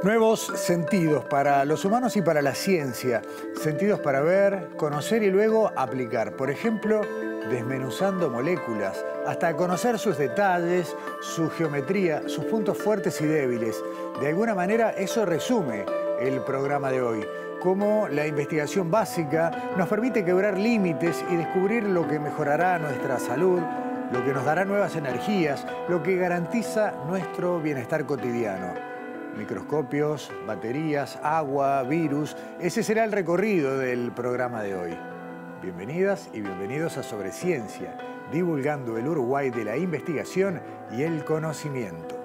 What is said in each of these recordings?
Nuevos sentidos para los humanos y para la ciencia. Sentidos para ver, conocer y luego aplicar. Por ejemplo, desmenuzando moléculas, hasta conocer sus detalles, su geometría, sus puntos fuertes y débiles. De alguna manera eso resume el programa de hoy. Cómo la investigación básica nos permite quebrar límites y descubrir lo que mejorará nuestra salud, lo que nos dará nuevas energías, lo que garantiza nuestro bienestar cotidiano. Microscopios, baterías, agua, virus. Ese será el recorrido del programa de hoy. Bienvenidas y bienvenidos a Sobre Ciencia, divulgando el Uruguay de la investigación y el conocimiento.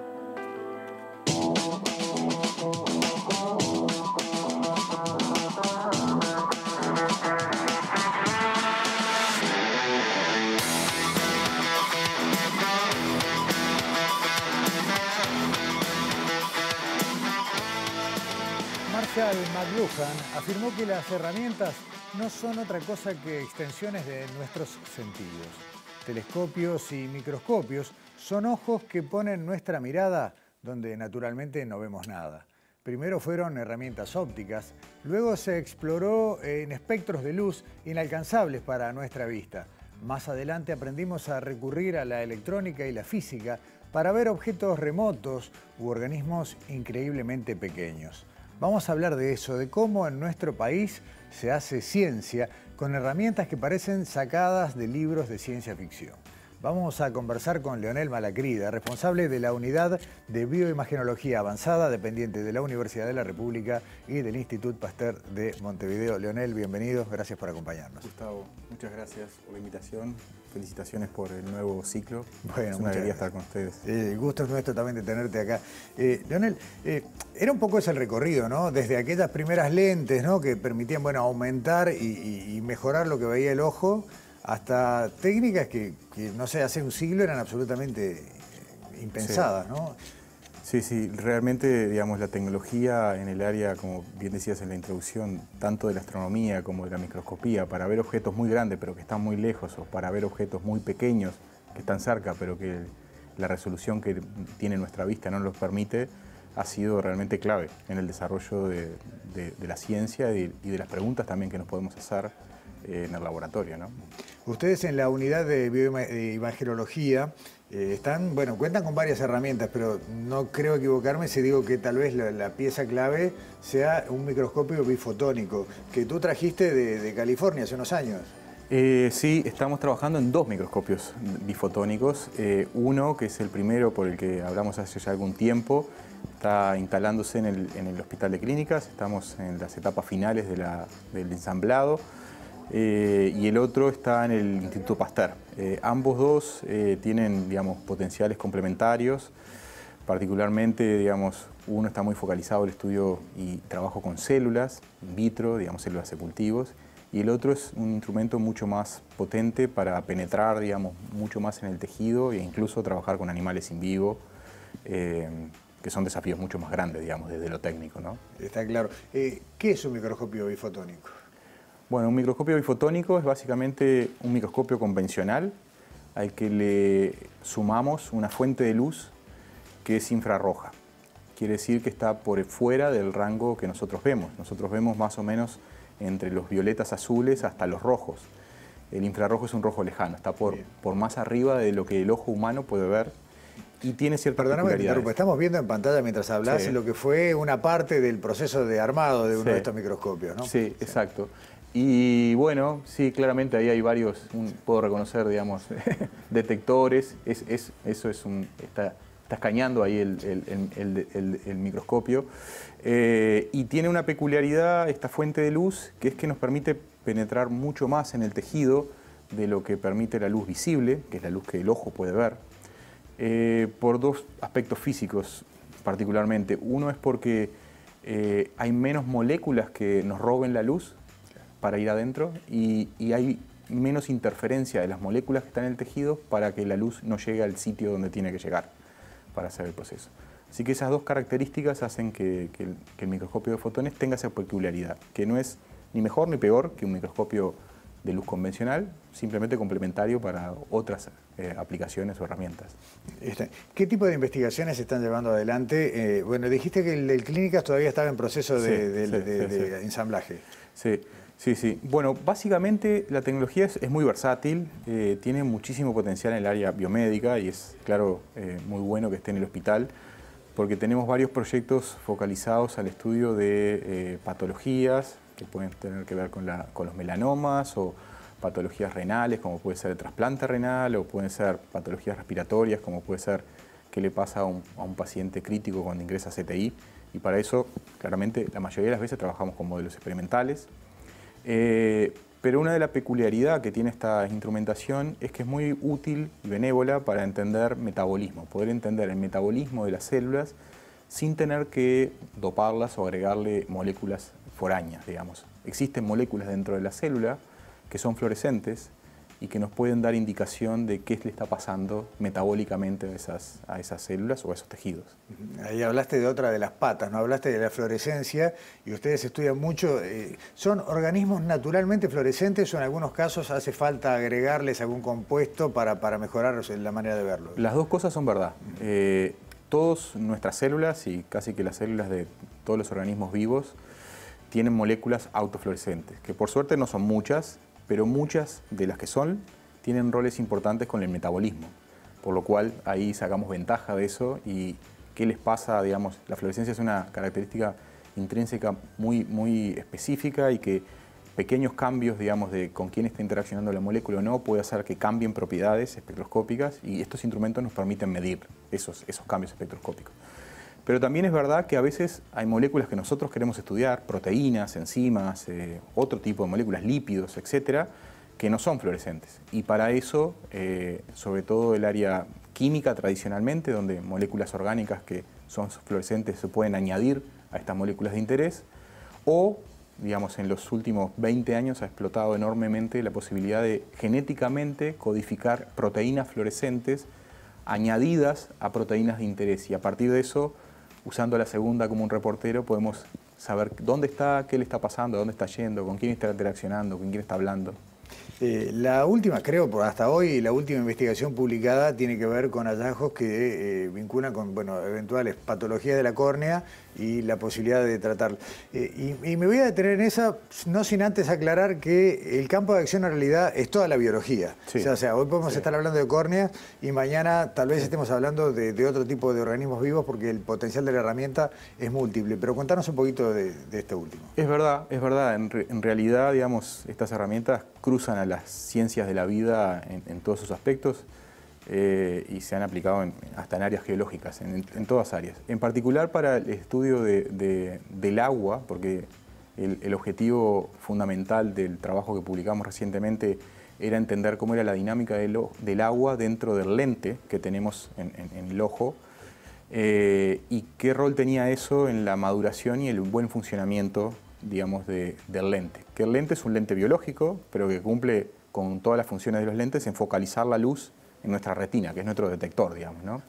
Marshall McLuhan afirmó que las herramientas no son otra cosa que extensiones de nuestros sentidos. Telescopios y microscopios son ojos que ponen nuestra mirada donde naturalmente no vemos nada. Primero fueron herramientas ópticas, luego se exploró en espectros de luz inalcanzables para nuestra vista. Más adelante aprendimos a recurrir a la electrónica y la física para ver objetos remotos u organismos increíblemente pequeños. Vamos a hablar de eso, de cómo en nuestro país se hace ciencia con herramientas que parecen sacadas de libros de ciencia ficción. Vamos a conversar con Leonel Malacrida, responsable de la Unidad de Bioimagenología Avanzada, dependiente de la Universidad de la República y del Instituto Pasteur de Montevideo. Leonel, bienvenido, gracias por acompañarnos. Gustavo, muchas gracias por la invitación. Felicitaciones por el nuevo ciclo. Bueno, es una alegría estar con ustedes. El gusto es nuestro también de tenerte acá. Leonel, era un poco ese el recorrido, ¿no? Desde aquellas primeras lentes, ¿no?, que permitían, bueno, aumentar y mejorar lo que veía el ojo, hasta técnicas que, no sé, hace un siglo eran absolutamente impensadas, sí, ¿no? Sí, realmente, digamos, la tecnología en el área, como bien decías en la introducción, tanto de la astronomía como de la microscopía, para ver objetos muy grandes pero que están muy lejos, o para ver objetos muy pequeños que están cerca pero que la resolución que tiene nuestra vista no los permite, ha sido realmente clave en el desarrollo de la ciencia y de las preguntas también que nos podemos hacer en el laboratorio, ¿no? Ustedes en la unidad de bioimagenología cuentan con varias herramientas, pero no creo equivocarme si digo que tal vez la pieza clave sea un microscopio bifotónico, que tú trajiste de California hace unos años. Sí, estamos trabajando en dos microscopios bifotónicos. Uno, que es el primero por el que hablamos hace ya algún tiempo, está instalándose en el Hospital de Clínicas, estamos en las etapas finales del ensamblado. Y el otro está en el Instituto Pasteur. Ambos dos tienen, digamos, potenciales complementarios. Particularmente, digamos, uno está muy focalizado al estudio y trabajo con células in vitro, digamos, células de cultivos, y el otro es un instrumento mucho más potente para penetrar, digamos, mucho más en el tejido e incluso trabajar con animales in vivo, que son desafíos mucho más grandes, digamos, desde lo técnico, ¿no? Está claro. ¿Qué es un microscopio bifotónico? Bueno, un microscopio bifotónico es básicamente un microscopio convencional al que le sumamos una fuente de luz que es infrarroja. Quiere decir que está por fuera del rango que nosotros vemos. Nosotros vemos más o menos entre los violetas azules hasta los rojos. El infrarrojo es un rojo lejano, está por más arriba de lo que el ojo humano puede ver y tiene ciertas particularidades. Estamos viendo en pantalla mientras hablas lo que fue una parte del proceso de armado de uno de estos microscopios, ¿no? Sí, exacto. Y bueno, sí, claramente ahí hay varios, puedo reconocer, digamos, detectores. Está escaneando ahí el microscopio. Y tiene una peculiaridad esta fuente de luz, que es que nos permite penetrar mucho más en el tejido de lo que permite la luz visible, que es la luz que el ojo puede ver, por dos aspectos físicos particularmente. Uno es porque hay menos moléculas que nos roben la luz para ir adentro y hay menos interferencia de las moléculas que están en el tejido para que la luz no llegue al sitio donde tiene que llegar para hacer el proceso. Así que esas dos características hacen que el microscopio de fotones tenga esa peculiaridad, que no es ni mejor ni peor que un microscopio de luz convencional, simplemente complementario para otras aplicaciones o herramientas. ¿Qué tipo de investigaciones se están llevando adelante? Bueno, dijiste que el Clínicas todavía estaba en proceso de ensamblaje. Sí. Bueno, básicamente la tecnología es muy versátil, tiene muchísimo potencial en el área biomédica y es, claro, muy bueno que esté en el hospital, porque tenemos varios proyectos focalizados al estudio de patologías que pueden tener que ver con los melanomas o patologías renales, como puede ser el trasplante renal, o pueden ser patologías respiratorias, como puede ser qué le pasa a un paciente crítico cuando ingresa a CTI. Y para eso, claramente, la mayoría de las veces trabajamos con modelos experimentales. Pero una de las peculiaridades que tiene esta instrumentación es que es muy útil y benévola para entender metabolismo, poder entender el metabolismo de las células sin tener que doparlas o agregarle moléculas foráneas, digamos. Existen moléculas dentro de la célula que son fluorescentes y que nos pueden dar indicación de qué le está pasando metabólicamente a esas células o a esos tejidos. Ahí hablaste de otra de las patas, ¿no? Hablaste de la fluorescencia y ustedes estudian mucho. ¿Son organismos naturalmente fluorescentes o en algunos casos hace falta agregarles algún compuesto para mejorar la manera de verlo? Las dos cosas son verdad. Todas nuestras células y casi que las células de todos los organismos vivos tienen moléculas autofluorescentes, que por suerte no son muchas, pero muchas de las que son tienen roles importantes con el metabolismo, por lo cual ahí sacamos ventaja de eso. Y qué les pasa, digamos, la fluorescencia es una característica intrínseca muy específica y que pequeños cambios, digamos, de con quién está interaccionando la molécula o no, puede hacer que cambien propiedades espectroscópicas y estos instrumentos nos permiten medir esos cambios espectroscópicos. Pero también es verdad que a veces hay moléculas que nosotros queremos estudiar, proteínas, enzimas, otro tipo de moléculas, lípidos, etcétera, que no son fluorescentes. Y para eso, sobre todo el área química tradicionalmente, donde moléculas orgánicas que son fluorescentes se pueden añadir a estas moléculas de interés, o, digamos, en los últimos 20 años ha explotado enormemente la posibilidad de genéticamente codificar proteínas fluorescentes añadidas a proteínas de interés. Y a partir de eso, usando la segunda como un reportero, podemos saber dónde está, qué le está pasando, dónde está yendo, con quién está interaccionando, con quién está hablando. La última, creo, por hasta hoy, la última investigación publicada tiene que ver con hallazgos que vinculan con eventuales patologías de la córnea y la posibilidad de tratar. Y me voy a detener en esa, no sin antes aclarar que el campo de acción en realidad es toda la biología. Sí. O sea, hoy podemos estar hablando de córneas y mañana tal vez estemos hablando de otro tipo de organismos vivos porque el potencial de la herramienta es múltiple. Pero contanos un poquito de este último. Es verdad. En realidad, digamos, estas herramientas cruzan a las ciencias de la vida en todos sus aspectos y se han aplicado hasta en áreas geológicas, en todas áreas. En particular para el estudio del agua, porque el objetivo fundamental del trabajo que publicamos recientemente era entender cómo era la dinámica del agua dentro del lente que tenemos en el ojo y qué rol tenía eso en la maduración y el buen funcionamiento, digamos, del lente. Que el lente es un lente biológico, pero que cumple con todas las funciones de los lentes en focalizar la luz en nuestra retina, que es nuestro detector, digamos, ¿no?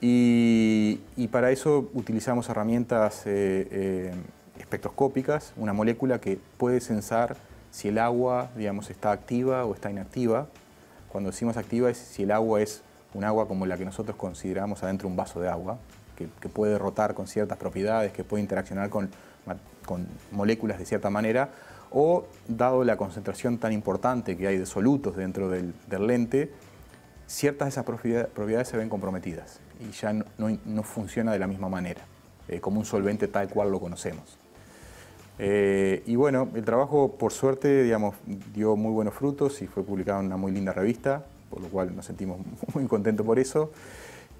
Y para eso utilizamos herramientas espectroscópicas, una molécula que puede sensar si el agua, digamos, está activa o está inactiva. Cuando decimos activa es si el agua es un agua como la que nosotros consideramos adentro un vaso de agua, que puede rotar con ciertas propiedades, que puede interaccionar con moléculas de cierta manera, o dado la concentración tan importante que hay de solutos dentro del lente, ciertas de esas propiedades se ven comprometidas y ya no funciona de la misma manera, como un solvente tal cual lo conocemos. Y bueno, el trabajo, por suerte, digamos, dio muy buenos frutos y fue publicado en una muy linda revista, por lo cual nos sentimos muy contentos por eso.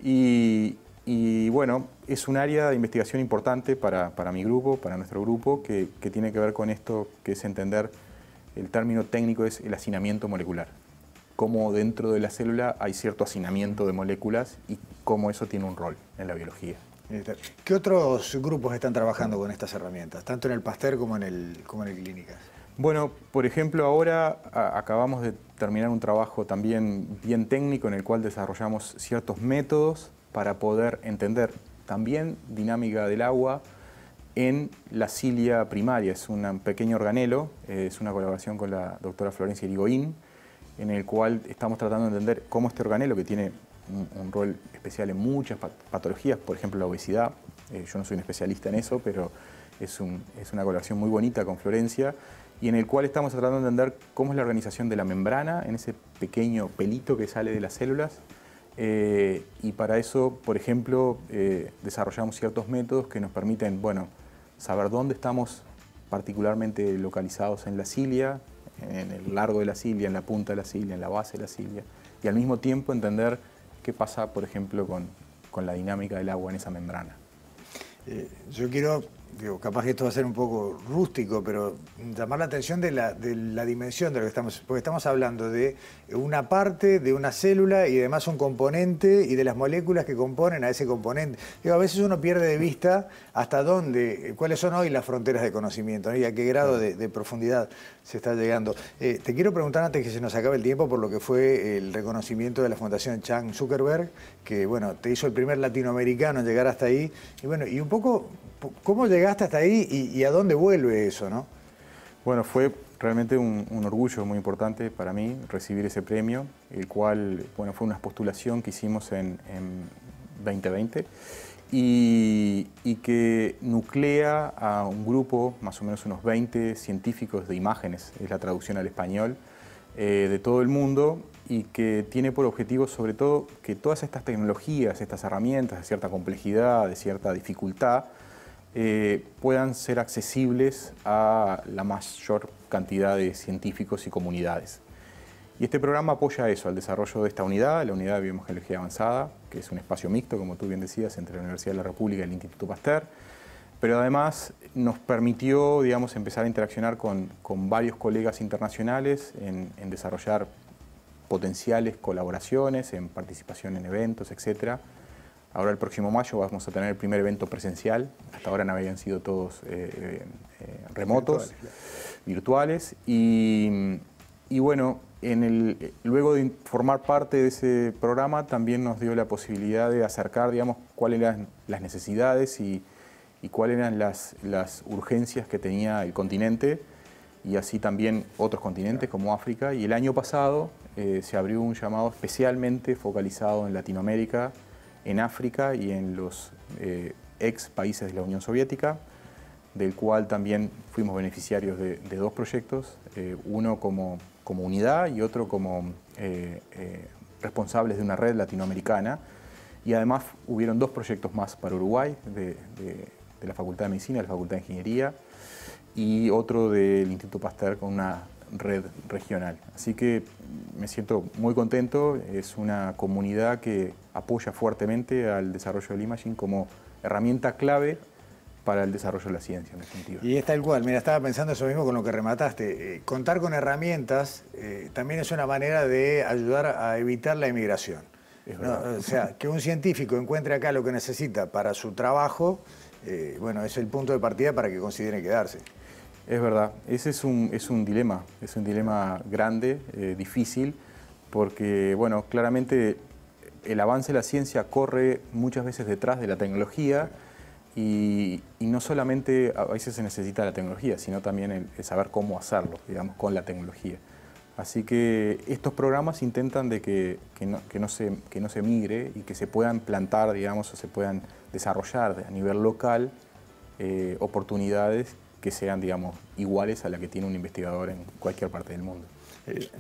Y bueno, es un área de investigación importante para mi grupo, para nuestro grupo, que tiene que ver con esto, que es entender, el término técnico es el hacinamiento molecular. Cómo dentro de la célula hay cierto hacinamiento de moléculas y cómo eso tiene un rol en la biología. ¿Qué otros grupos están trabajando con estas herramientas, tanto en el Pasteur como en el Clínicas? Bueno, por ejemplo, ahora acabamos de terminar un trabajo también bien técnico en el cual desarrollamos ciertos métodos para poder entender también dinámica del agua en la cilia primaria. Es un pequeño organelo, es una colaboración con la doctora Florencia Irigoyen, en el cual estamos tratando de entender cómo este organelo, que tiene un rol especial en muchas patologías, por ejemplo la obesidad, yo no soy un especialista en eso, pero es una colaboración muy bonita con Florencia, y en el cual estamos tratando de entender cómo es la organización de la membrana en ese pequeño pelito que sale de las células. Y para eso, por ejemplo, desarrollamos ciertos métodos que nos permiten, bueno, saber dónde estamos particularmente localizados en la cilia, en el largo de la cilia, en la punta de la cilia, en la base de la cilia, y al mismo tiempo entender qué pasa, por ejemplo, con la dinámica del agua en esa membrana. Yo quiero, capaz que esto va a ser un poco rústico, pero llamar la atención de la dimensión de lo que porque estamos hablando de una parte de una célula y además un componente y de las moléculas que componen a ese componente. A veces uno pierde de vista hasta dónde, cuáles son hoy las fronteras de conocimiento, ¿no? Y a qué grado de profundidad se está llegando. Te quiero preguntar antes que se nos acabe el tiempo por lo que fue el reconocimiento de la Fundación Chan Zuckerberg, que bueno, te hizo el primer latinoamericano en llegar hasta ahí. Y bueno, y un poco, ¿cómo llegaste hasta ahí y a dónde vuelve eso, no? Bueno, fue realmente un orgullo muy importante para mí recibir ese premio, el cual, bueno, fue una postulación que hicimos en 2020 y que nuclea a un grupo, más o menos unos 20 científicos de imágenes, es la traducción al español, de todo el mundo, y que tiene por objetivo sobre todo que todas estas tecnologías, estas herramientas de cierta complejidad, de cierta dificultad, puedan ser accesibles a la mayor cantidad de científicos y comunidades. Y este programa apoya eso, al desarrollo de esta unidad, la Unidad de Bioimagenología Avanzada, que es un espacio mixto, como tú bien decías, entre la Universidad de la República y el Instituto Pasteur, pero además nos permitió, digamos, empezar a interaccionar con varios colegas internacionales en desarrollar potenciales colaboraciones, en participación en eventos, etc. Ahora el próximo mayo vamos a tener el primer evento presencial, hasta ahora no habían sido todos remotos, virtuales, y bueno, luego de formar parte de ese programa también nos dio la posibilidad de acercar, digamos, cuáles eran las necesidades y cuáles eran las urgencias que tenía el continente, y así también otros continentes como África. Y el año pasado se abrió un llamado especialmente focalizado en Latinoamérica, en África y en los ex países de la Unión Soviética, del cual también fuimos beneficiarios de dos proyectos, uno como unidad y otro como responsables de una red latinoamericana. Y además hubieron dos proyectos más para Uruguay, de la Facultad de Medicina, de la Facultad de Ingeniería, y otro del Instituto Pasteur con una red regional. Así que me siento muy contento, es una comunidad que apoya fuertemente al desarrollo del imaging como herramienta clave para el desarrollo de la ciencia, en definitiva. Y es tal cual, mira, estaba pensando eso mismo con lo que remataste. Contar con herramientas también es una manera de ayudar a evitar la emigración. ¿No? O sea, que un científico encuentre acá lo que necesita para su trabajo, bueno, es el punto de partida para que considere quedarse. Es verdad, ese es un dilema grande, difícil, porque, bueno, claramente el avance de la ciencia corre muchas veces detrás de la tecnología, y no solamente a veces se necesita la tecnología, sino también el saber cómo hacerlo, digamos, con la tecnología. Así que estos programas intentan de que no se migre y que se puedan plantar, digamos, o se puedan desarrollar a nivel local oportunidades que sean, digamos, iguales a la que tiene un investigador en cualquier parte del mundo.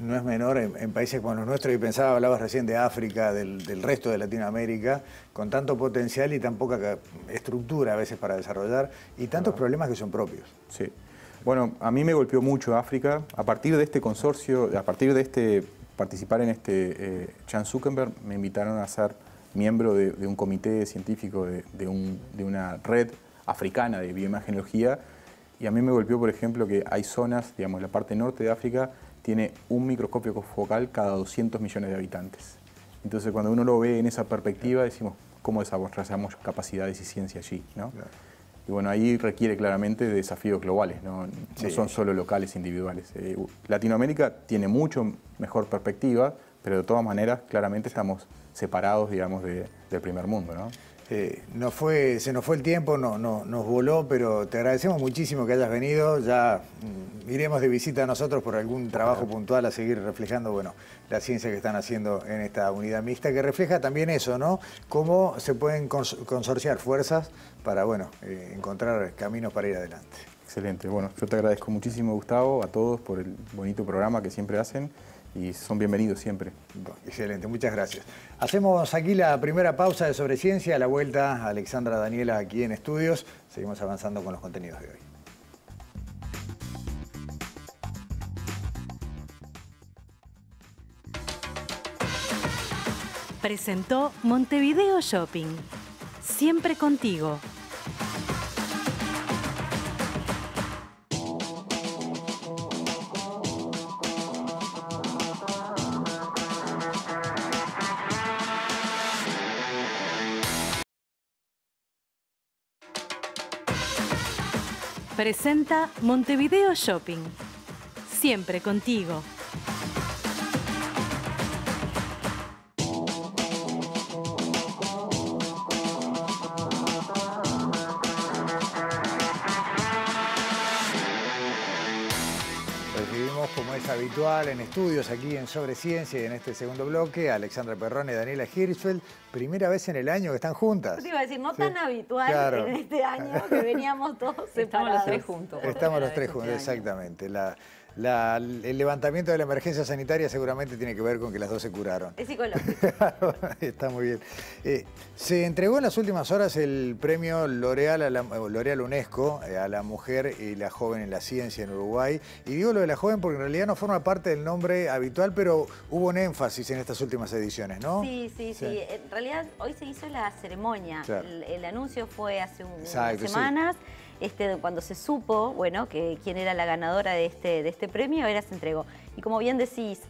No es menor en países como los nuestros, y pensaba, hablabas recién de África, del resto de Latinoamérica, con tanto potencial y tan poca estructura a veces para desarrollar, y tantos problemas que son propios. Sí. Bueno, a mí me golpeó mucho África. A partir de este consorcio, a partir de participar en Chan Zuckerberg, me invitaron a ser miembro de un comité científico de una red africana de bioimagenología, y a mí me golpeó, por ejemplo, que hay zonas, digamos, la parte norte de África tiene un microscopio focal cada 200 millones de habitantes. Entonces, cuando uno lo ve en esa perspectiva, decimos, ¿cómo desarrollamos capacidades y ciencia allí, ¿no? Claro. Y bueno, ahí requiere claramente de desafíos globales, no son solo locales, individuales. Latinoamérica tiene mucho mejor perspectiva, pero de todas maneras, claramente estamos separados, digamos, del primer mundo, ¿no? Se nos fue el tiempo, nos voló, pero te agradecemos muchísimo que hayas venido. Ya iremos de visita a nosotros por algún trabajo puntual a seguir reflejando, bueno, la ciencia que están haciendo en esta unidad mixta, que refleja también eso, ¿no? Cómo se pueden consorciar fuerzas para, bueno, encontrar caminos para ir adelante. Excelente. Bueno, yo te agradezco muchísimo, Gustavo, a todos por el bonito programa que siempre hacen. Y son bienvenidos siempre. Excelente, muchas gracias. Hacemos aquí la primera pausa de Sobre Ciencia. A la vuelta, Alexandra Daniela aquí en estudios. Seguimos avanzando con los contenidos de hoy. Presentó Montevideo Shopping. Siempre contigo. Presenta Montevideo Shopping. Siempre contigo. Recibimos, como es habitual, en estudios aquí en Sobre Ciencia y en este segundo bloque, a Alexandra Perrone y Daniela Hirschfeld. Primera vez en el año que están juntas. Yo te iba a decir, no tan habitual claro. En este año que veníamos todos separados. Estamos los tres juntos. Estamos los tres juntos, exactamente. El levantamiento de la emergencia sanitaria seguramente tiene que ver con que las dos se curaron. Es psicológico. Está muy bien. Se entregó en las últimas horas el premio L'Oréal UNESCO a la mujer y la joven en la ciencia en Uruguay. Y digo lo de la joven porque en realidad no forma parte del nombre habitual, pero hubo un énfasis en estas últimas ediciones, ¿no? Sí. En realidad hoy se hizo la ceremonia. Claro. El anuncio fue hace unas Exacto, semanas. Cuando se supo, bueno, que quién era la ganadora de este premio, se entregó. Y como bien decís,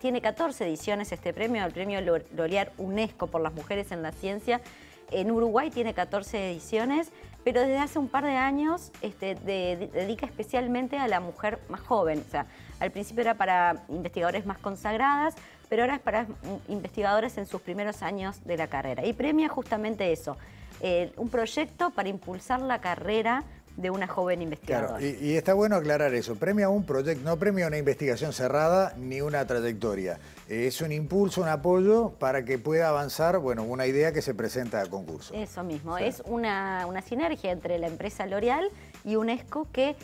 tiene 14 ediciones este premio, el premio L'Oréal UNESCO por las mujeres en la ciencia. En Uruguay tiene 14 ediciones, pero desde hace un par de años dedica especialmente a la mujer más joven. O sea, al principio era para investigadores más consagradas, pero ahora es para investigadores en sus primeros años de la carrera. Y premia justamente eso. Un proyecto para impulsar la carrera de una joven investigadora. Claro, y está bueno aclarar eso. Premia un proyecto, no premia una investigación cerrada ni una trayectoria. Es un impulso, un apoyo para que pueda avanzar, bueno, una idea que se presenta a concurso. Eso mismo, sí. Es una sinergia entre la empresa L'Oréal y UNESCO que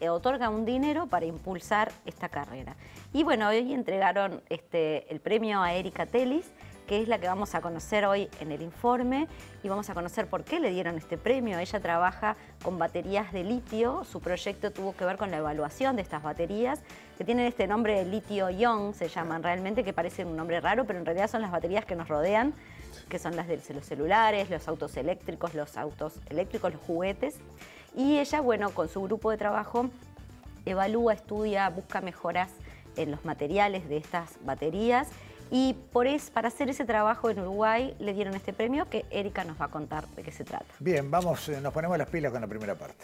otorga un dinero para impulsar esta carrera. Y bueno, hoy entregaron el premio a Erika Telis, que es la que vamos a conocer hoy en el informe, y vamos a conocer por qué le dieron este premio. Ella trabaja con baterías de litio, su proyecto tuvo que ver con la evaluación de estas baterías, que tienen este nombre de litio-ion, se llaman realmente, que parece un nombre raro, pero en realidad son las baterías que nos rodean, que son las de los celulares, los autos eléctricos, los juguetes. Y ella, bueno, con su grupo de trabajo, evalúa, estudia, busca mejoras en los materiales de estas baterías. Y para hacer ese trabajo en Uruguay le dieron este premio que Erika nos va a contar de qué se trata. Bien, nos ponemos las pilas con la primera parte.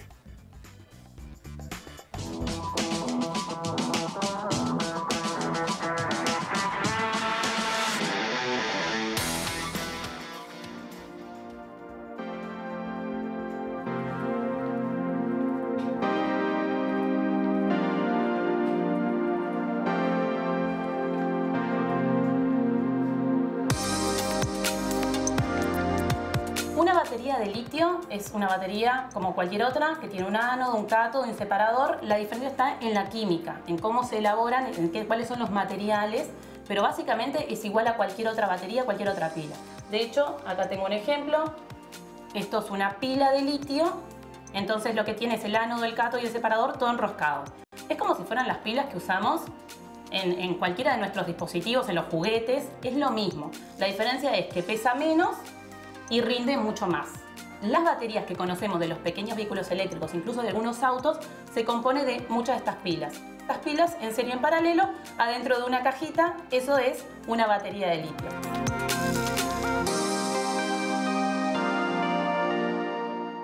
Una batería de litio es una batería como cualquier otra que tiene un ánodo, un cátodo, un separador. La diferencia está en la química, en cómo se elaboran, cuáles son los materiales, pero básicamente es igual a cualquier otra batería, cualquier otra pila. De hecho, acá tengo un ejemplo. Esto es una pila de litio, entonces lo que tiene es el ánodo, el cátodo y el separador todo enroscado. Es como si fueran las pilas que usamos en cualquiera de nuestros dispositivos, en los juguetes, es lo mismo. La diferencia es que pesa menos y rinde mucho más. Las baterías que conocemos de los pequeños vehículos eléctricos, incluso de algunos autos, se compone de muchas de estas pilas. Estas pilas en serie en paralelo, adentro de una cajita, eso es una batería de litio.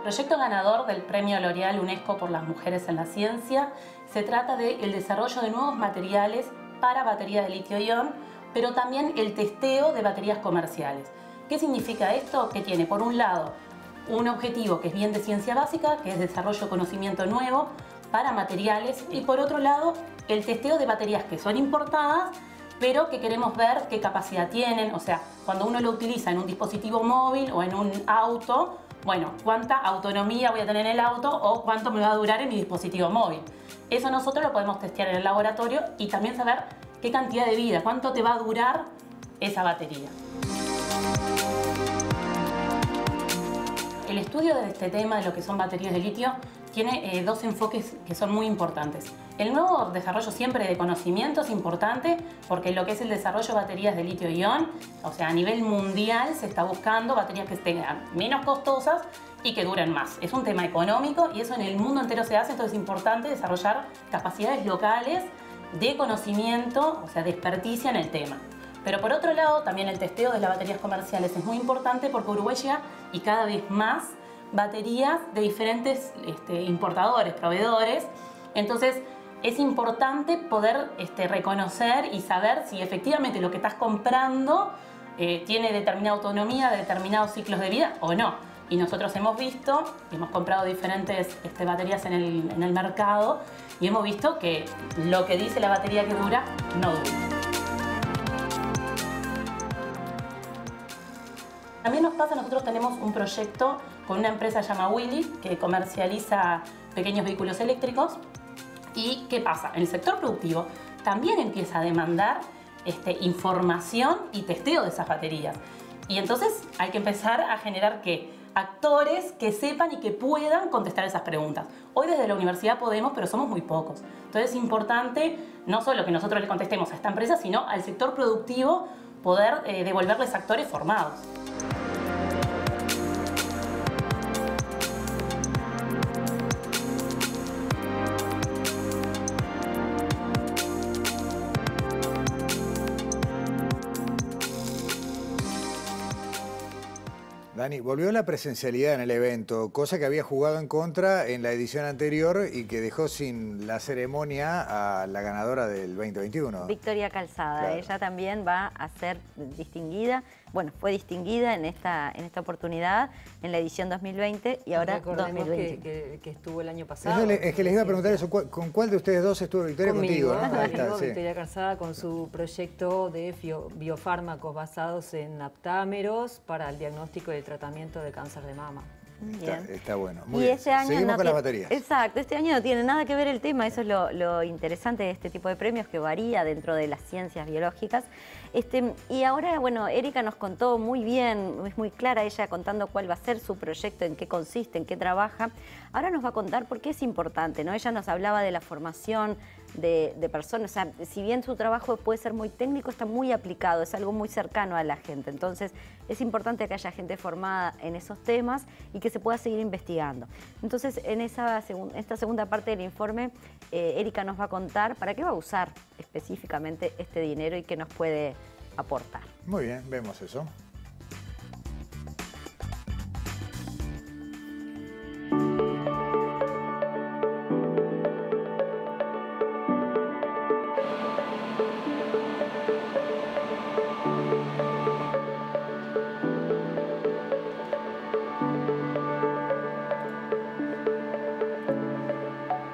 Proyecto ganador del premio L'Oréal UNESCO por las mujeres en la ciencia. Se trata del desarrollo de nuevos materiales para baterías de litio-ion, pero también el testeo de baterías comerciales. ¿Qué significa esto? Que tiene, por un lado, un objetivo que es bien de ciencia básica, que es desarrollo de conocimiento nuevo para materiales, y por otro lado, el testeo de baterías que son importadas, pero que queremos ver qué capacidad tienen. O sea, cuando uno lo utiliza en un dispositivo móvil o en un auto, bueno, cuánta autonomía voy a tener en el auto o cuánto me va a durar en mi dispositivo móvil. Eso nosotros lo podemos testear en el laboratorio y también saber qué cantidad de vida, cuánto te va a durar esa batería. El estudio de este tema, de lo que son baterías de litio, tiene dos enfoques que son muy importantes. El nuevo desarrollo siempre de conocimiento es importante porque lo que es el desarrollo de baterías de litio-ion, o sea, a nivel mundial se está buscando baterías que tengan menos costosas y que duren más. Es un tema económico y eso en el mundo entero se hace, entonces es importante desarrollar capacidades locales de conocimiento, o sea, de experticia en el tema. Pero por otro lado, también el testeo de las baterías comerciales es muy importante porque Uruguay llega y cada vez más baterías de diferentes importadores, proveedores. Entonces es importante poder reconocer y saber si efectivamente lo que estás comprando tiene determinada autonomía, determinados ciclos de vida o no. Y nosotros hemos visto, hemos comprado diferentes baterías en el mercado y hemos visto que lo que dice la batería que dura, no dura. También nos pasa, nosotros tenemos un proyecto con una empresa llamada Willy que comercializa pequeños vehículos eléctricos. ¿Y qué pasa? En el sector productivo también empieza a demandar información y testeo de esas baterías. Y entonces hay que empezar a generar actores que sepan y que puedan contestar esas preguntas. Hoy desde la universidad podemos, pero somos muy pocos. Entonces es importante no solo que nosotros le contestemos a esta empresa, sino al sector productivo poder devolverles actores formados. Dani, volvió la presencialidad en el evento, cosa que había jugado en contra en la edición anterior y que dejó sin la ceremonia a la ganadora del 2021. Victoria Calzada, claro. Ella también va a ser distinguida, bueno, fue distinguida en esta oportunidad, en la edición 2020 y ahora 2020. Que estuvo el año pasado. Es que les iba a preguntar eso, ¿con cuál de ustedes dos estuvo Victoria? Contigo, ¿no? Ahí está, sí. Victoria Calzada con su proyecto de biofármacos basados en aptámeros para el diagnóstico y el tratamiento de cáncer de mama. Está bueno. Muy bien. Este año seguimos con las baterías. Exacto, este año no tiene nada que ver el tema, eso es lo interesante de este tipo de premios que varía dentro de las ciencias biológicas. Y ahora, bueno, Erika nos contó muy bien, es muy clara ella contando cuál va a ser su proyecto, en qué consiste, en qué trabaja. Ahora nos va a contar por qué es importante, ¿no? Ella nos hablaba de la formación de personas, o sea, si bien su trabajo puede ser muy técnico, está muy aplicado, es algo muy cercano a la gente. Entonces, es importante que haya gente formada en esos temas y que se pueda seguir investigando. Entonces, en esta segunda parte del informe, Erika nos va a contar para qué va a usar específicamente este dinero y qué nos puede aportar. Muy bien, vemos eso.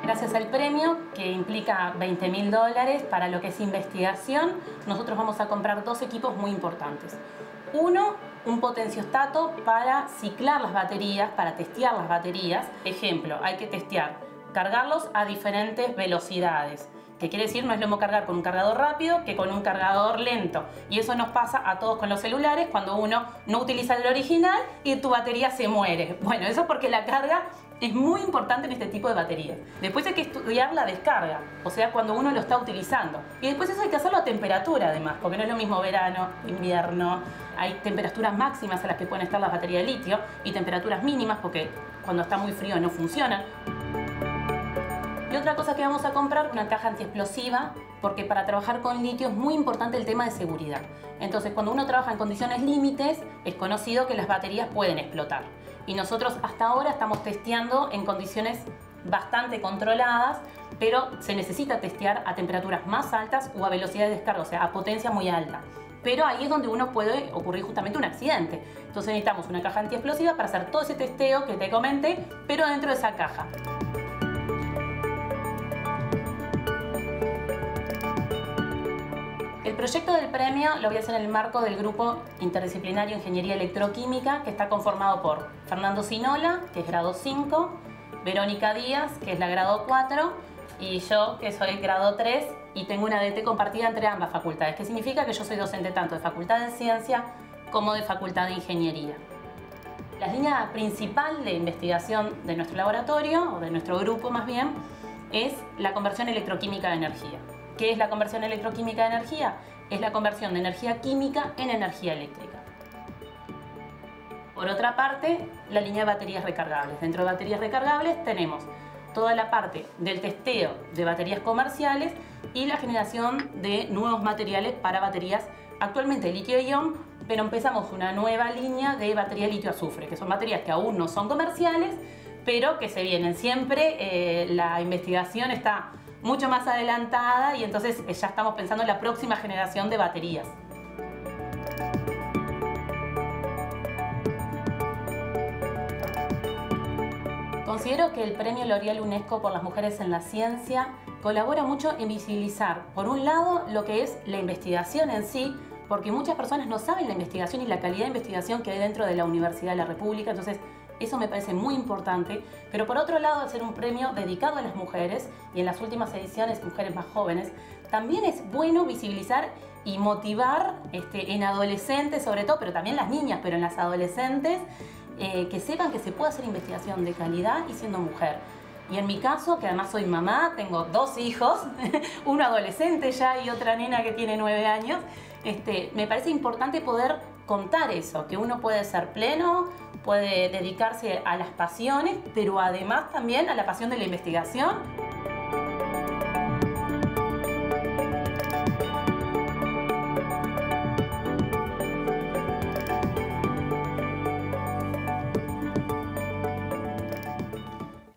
Gracias al premio, que implica $20.000 para lo que es investigación, nosotros vamos a comprar dos equipos muy importantes. Uno, un potenciostato para ciclar las baterías, para testear las baterías. Ejemplo, hay que testear, cargarlos a diferentes velocidades. ¿Qué quiere decir? No es lo mismo cargar con un cargador rápido que con un cargador lento. Y eso nos pasa a todos con los celulares cuando uno no utiliza el original y tu batería se muere. Bueno, eso es porque la carga es muy importante en este tipo de baterías. Después hay que estudiar la descarga, o sea, cuando uno lo está utilizando. Y después eso hay que hacerlo a temperatura además, porque no es lo mismo verano, invierno. Hay temperaturas máximas a las que pueden estar las baterías de litio y temperaturas mínimas porque cuando está muy frío no funcionan. Y otra cosa que vamos a comprar, una caja antiexplosiva, porque para trabajar con litio es muy importante el tema de seguridad. Entonces, cuando uno trabaja en condiciones límites, es conocido que las baterías pueden explotar. Y nosotros hasta ahora estamos testeando en condiciones bastante controladas, pero se necesita testear a temperaturas más altas o a velocidad de descarga, o sea, a potencia muy alta. pero ahí es donde uno puede ocurrir justamente un accidente. Entonces necesitamos una caja antiexplosiva para hacer todo ese testeo que te comenté, pero dentro de esa caja. El proyecto del premio lo voy a hacer en el marco del Grupo Interdisciplinario Ingeniería Electroquímica, que está conformado por Fernando Sinola, que es grado 5, Verónica Díaz, que es la grado 4, y yo, que soy grado 3, y tengo una DT compartida entre ambas facultades, que significa que yo soy docente tanto de Facultad de Ciencia como de Facultad de Ingeniería. La línea principal de investigación de nuestro laboratorio, o de nuestro grupo más bien, es la conversión electroquímica de energía. ¿Qué es la conversión electroquímica de energía? Es la conversión de energía química en energía eléctrica. Por otra parte, la línea de baterías recargables. Dentro de baterías recargables tenemos toda la parte del testeo de baterías comerciales y la generación de nuevos materiales para baterías actualmente litio-ion, pero empezamos una nueva línea de batería litio-azufre, que son baterías que aún no son comerciales, pero que se vienen siempre. La investigación está mucho más adelantada y entonces ya estamos pensando en la próxima generación de baterías. Considero que el Premio L'Oréal UNESCO por las Mujeres en la Ciencia colabora mucho en visibilizar, por un lado, lo que es la investigación en sí, porque muchas personas no saben la investigación y la calidad de investigación que hay dentro de la Universidad de la República, entonces eso me parece muy importante, pero por otro lado, al ser un premio dedicado a las mujeres, y en las últimas ediciones mujeres más jóvenes, también es bueno visibilizar y motivar en adolescentes sobre todo, pero también las niñas, pero en las adolescentes, que sepan que se puede hacer investigación de calidad y siendo mujer. Y en mi caso, que además soy mamá, tengo 2 hijos, uno adolescente ya y otra nena que tiene 9 años, me parece importante poder contar eso, que uno puede ser pleno, puede dedicarse a las pasiones, pero además también a la pasión de la investigación.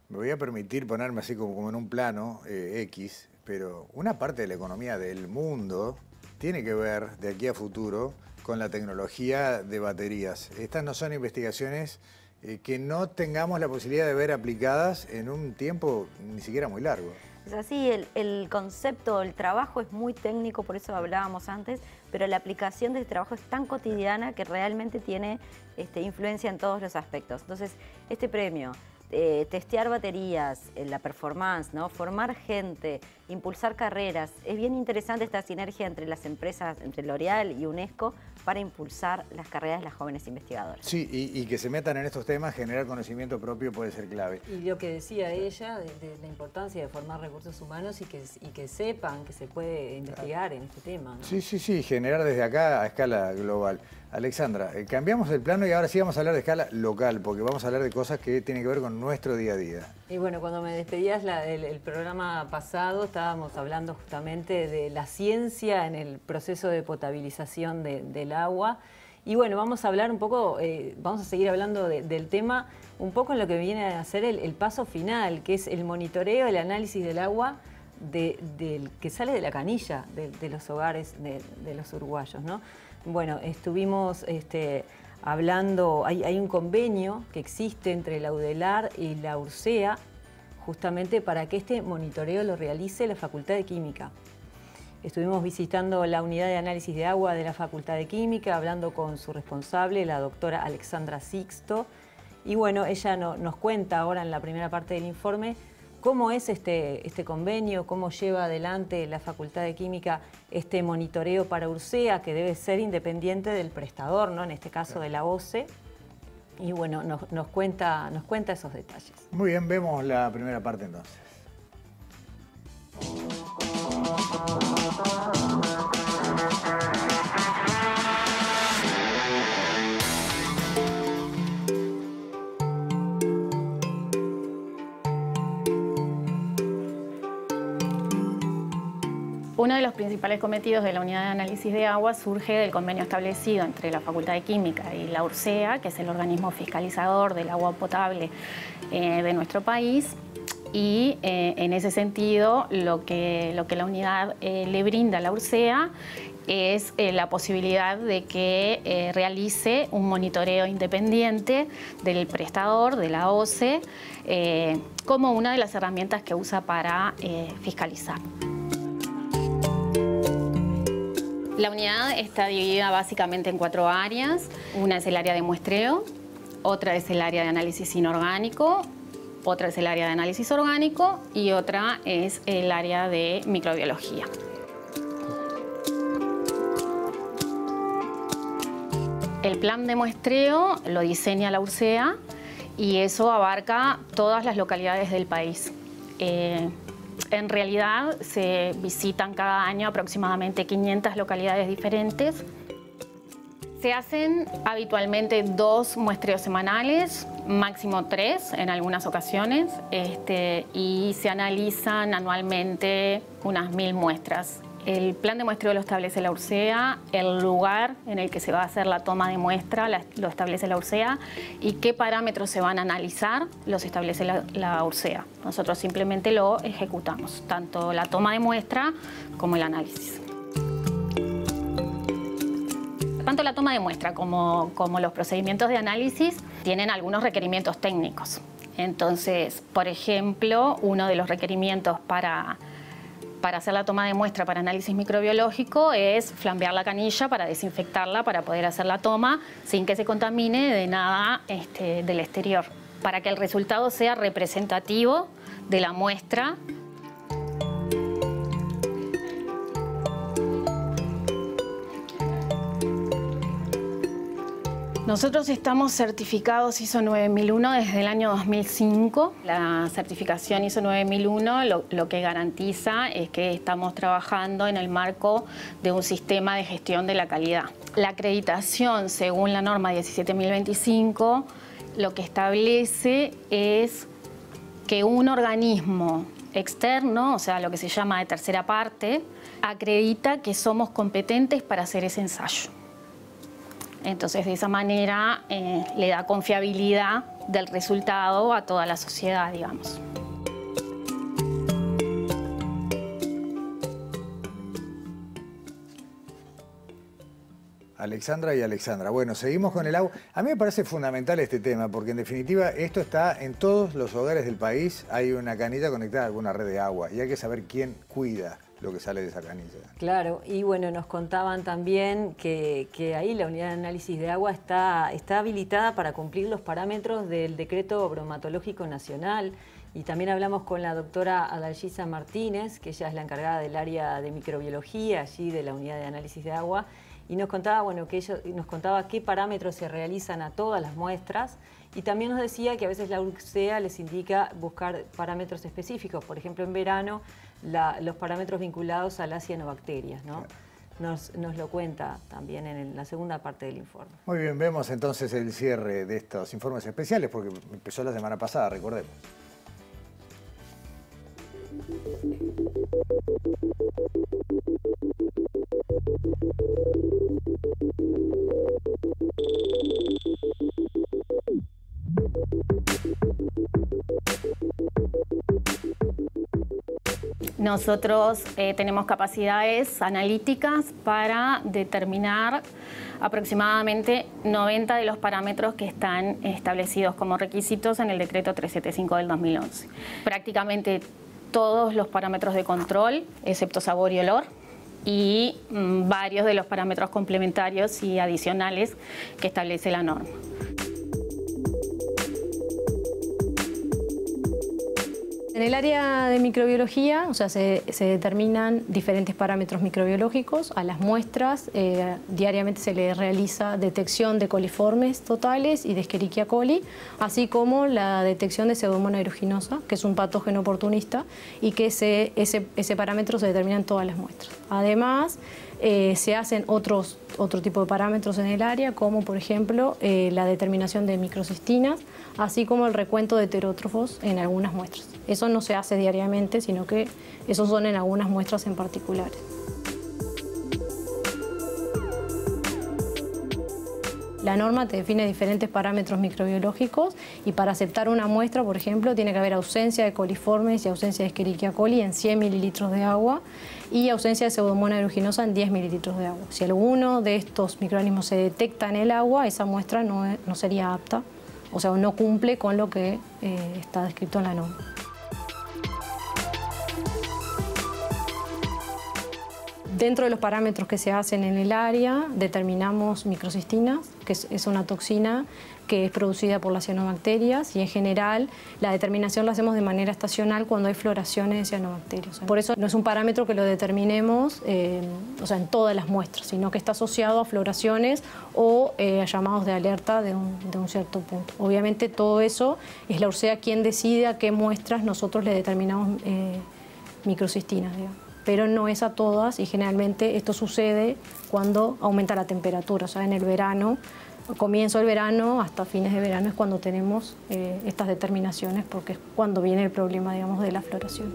Me voy a permitir ponerme así como en un plano X, pero una parte de la economía del mundo tiene que ver de aquí a futuro con la tecnología de baterías. Estas no son investigaciones que no tengamos la posibilidad de ver aplicadas en un tiempo ni siquiera muy largo. Es así, el concepto, el trabajo es muy técnico, por eso hablábamos antes, pero la aplicación del trabajo es tan cotidiana que realmente tiene influencia en todos los aspectos. Entonces, este premio, testear baterías, la performance, ¿no? Formar gente, impulsar carreras. Es bien interesante esta sinergia entre las empresas, entre L'Oréal y UNESCO, para impulsar las carreras de las jóvenes investigadoras. Sí, y que se metan en estos temas, generar conocimiento propio puede ser clave. Y lo que decía ella de la importancia de formar recursos humanos y que sepan que se puede investigar en este tema, ¿no? Sí, generar desde acá a escala global. Alexandra, cambiamos el plano y ahora sí vamos a hablar de escala local, porque vamos a hablar de cosas que tienen que ver con nuestro día a día. Y bueno, cuando me despedías el programa pasado, estábamos hablando justamente de la ciencia en el proceso de potabilización del agua. Y bueno, vamos a hablar un poco, vamos a seguir hablando del tema, un poco en lo que viene a ser el paso final, que es el monitoreo, el análisis del agua que sale de la canilla de los hogares de los uruguayos, ¿no? Bueno, estuvimos hablando, hay un convenio que existe entre la UDELAR y la URSEA, justamente para que este monitoreo lo realice la Facultad de Química. Estuvimos visitando la unidad de análisis de agua de la Facultad de Química, hablando con su responsable, la doctora Alexandra Sixto. Y bueno, ella nos cuenta ahora en la primera parte del informe cómo es este convenio, cómo lleva adelante la Facultad de Química este monitoreo para URSEA, que debe ser independiente del prestador, ¿no? En este caso de la OCE. Y bueno, nos cuenta esos detalles. Muy bien, vemos la primera parte entonces. Uno de los principales cometidos de la unidad de análisis de agua surge del convenio establecido entre la Facultad de Química y la URSEA, que es el organismo fiscalizador del agua potable de nuestro país. Y en ese sentido, lo que la unidad le brinda a la URSEA es la posibilidad de que realice un monitoreo independiente del prestador, de la OCE, como una de las herramientas que usa para fiscalizar. La unidad está dividida básicamente en 4 áreas. Una es el área de muestreo, otra es el área de análisis inorgánico, otra es el área de análisis orgánico y otra es el área de microbiología. El plan de muestreo lo diseña la URCEA y eso abarca todas las localidades del país. En realidad se visitan cada año aproximadamente 500 localidades diferentes. Se hacen habitualmente 2 muestreos semanales, máximo 3 en algunas ocasiones, y se analizan anualmente unas 1000 muestras. El plan de muestreo lo establece la URCEA, el lugar en el que se va a hacer la toma de muestra lo establece la URCEA y qué parámetros se van a analizar los establece la URCEA. Nosotros simplemente lo ejecutamos, tanto la toma de muestra como el análisis. Tanto la toma de muestra como los procedimientos de análisis tienen algunos requerimientos técnicos. Entonces, por ejemplo, uno de los requerimientos para hacer la toma de muestra para análisis microbiológico es flambear la canilla para desinfectarla, para poder hacer la toma sin que se contamine de nada del exterior, para que el resultado sea representativo de la muestra. Nosotros estamos certificados ISO 9001 desde el año 2005. La certificación ISO 9001 lo que garantiza es que estamos trabajando en el marco de un sistema de gestión de la calidad. La acreditación, según la norma 17025, lo que establece es que un organismo externo, o sea, lo que se llama de tercera parte, acredita que somos competentes para hacer ese ensayo. Entonces, de esa manera le da confiabilidad del resultado a toda la sociedad, digamos. Alexandra y Alexandra. Bueno, seguimos con el agua. A mí me parece fundamental este tema, porque en definitiva esto está en todos los hogares del país. Hay una canilla conectada a alguna red de agua y hay que saber quién cuida lo que sale de esa canilla. Claro, y bueno, nos contaban también que ahí la unidad de análisis de agua está habilitada para cumplir los parámetros del decreto bromatológico nacional. Y también hablamos con la doctora Adalgisa Martínez, que ella es la encargada del área de microbiología allí de la unidad de análisis de agua, y nos contaba, bueno, nos contaba qué parámetros se realizan a todas las muestras, y también nos decía que a veces la URCEA les indica buscar parámetros específicos, por ejemplo en verano los parámetros vinculados a las cianobacterias, ¿no? Nos lo cuenta también en la segunda parte del informe. Muy bien, vemos entonces el cierre de estos informes especiales, porque empezó la semana pasada, recordemos. Nosotros tenemos capacidades analíticas para determinar aproximadamente 90 de los parámetros que están establecidos como requisitos en el decreto 375 del 2011. Prácticamente todos los parámetros de control, excepto sabor y olor, y varios de los parámetros complementarios y adicionales que establece la norma. En el área de microbiología, o sea, se determinan diferentes parámetros microbiológicos a las muestras. Diariamente se le realiza detección de coliformes totales y de Escherichia coli, así como la detección de Pseudomonas aeruginosa, que es un patógeno oportunista, y que ese parámetro se determina en todas las muestras. Además, se hacen otro tipo de parámetros en el área, como por ejemplo la determinación de microcistinas, así como el recuento de heterótrofos en algunas muestras. Eso no se hace diariamente, sino que esos son en algunas muestras en particulares. La norma te define diferentes parámetros microbiológicos y para aceptar una muestra, por ejemplo, tiene que haber ausencia de coliformes y ausencia de Escherichia coli en 100 mililitros de agua y ausencia de Pseudomonas aeruginosa en 10 mililitros de agua. Si alguno de estos microorganismos se detecta en el agua, esa muestra no sería apta, o sea, no cumple con lo que está descrito en la norma. Dentro de los parámetros que se hacen en el área, determinamos microcistinas, que es una toxina que es producida por las cianobacterias, y en general la determinación la hacemos de manera estacional cuando hay floraciones de cianobacterias. Por eso no es un parámetro que lo determinemos o sea, en todas las muestras, sino que está asociado a floraciones o a llamados de alerta de un cierto punto. Obviamente todo eso es la URSEA quien decide a qué muestras nosotros le determinamos microcistinas, digamos. Pero no es a todas, y generalmente esto sucede cuando aumenta la temperatura, o sea, en el verano, comienzo del verano hasta fines de verano es cuando tenemos estas determinaciones, porque es cuando viene el problema, digamos, de la floración.